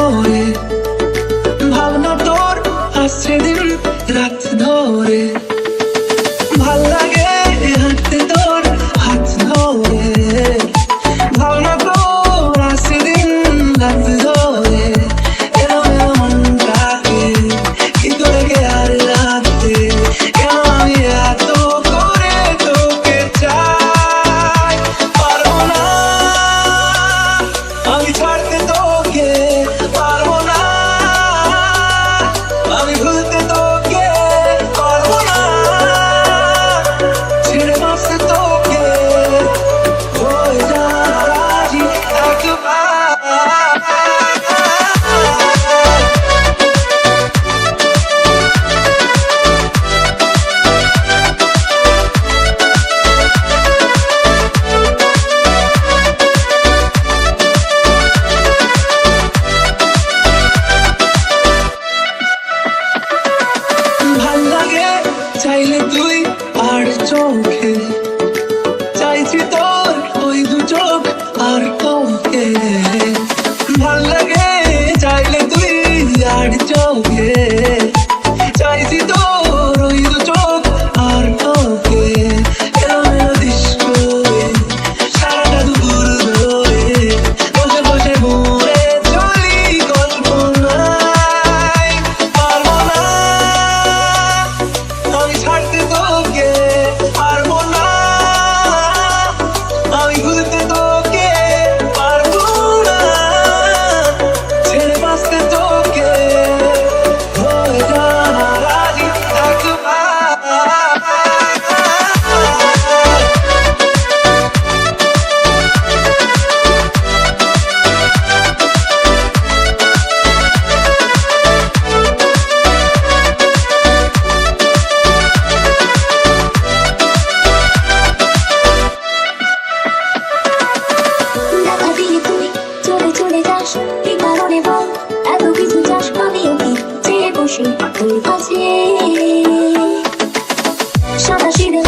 ধরে, ভাবনা তোর আসছে দিন রাত ধরে, ভাল লাগে হাঁটতে তোর হাত ধরে, ভাবনা তোর আসছে দিন রাত ধরে, এলো এলো মনটাকে কি করে কে আর রাখতে, কেন আমি এত করে তোকে চাই, পারবো না আমি ছাড়তে তোকে, পারবো না আমি ভুলতে তোকে, পারবো না ছেড়ে বাঁচতে তোকে, হয়ে যা রাজি একবার। ভাল লাগে চাইলে তুই আর চোখে, চাইছি তোর ওই দু চোখ আর তোকে, ভাল লাগে চাইলে তুই আর চোখে, চাইছি তোর ওই দু চোখ আর তোকে, এলো এলো ডিস্কো সারাটা দুপুর ধরে, বসে বসে ঘুরে চলি কল্পনায়, পারবো না আমি ছাড়তে তোকে, পারবো না আমি ভুলতে তোকে, পারবো না ছেড়ে বাঁচতে তোকে, হয়ে যা রাজি একবার। দেখা দিয়ে তুই চলে চলে যাস, কি কারণে বল এত কিছু চাস, আমিও কি চেয়ে বসে তোর কাছে, সাদা সিঁদুর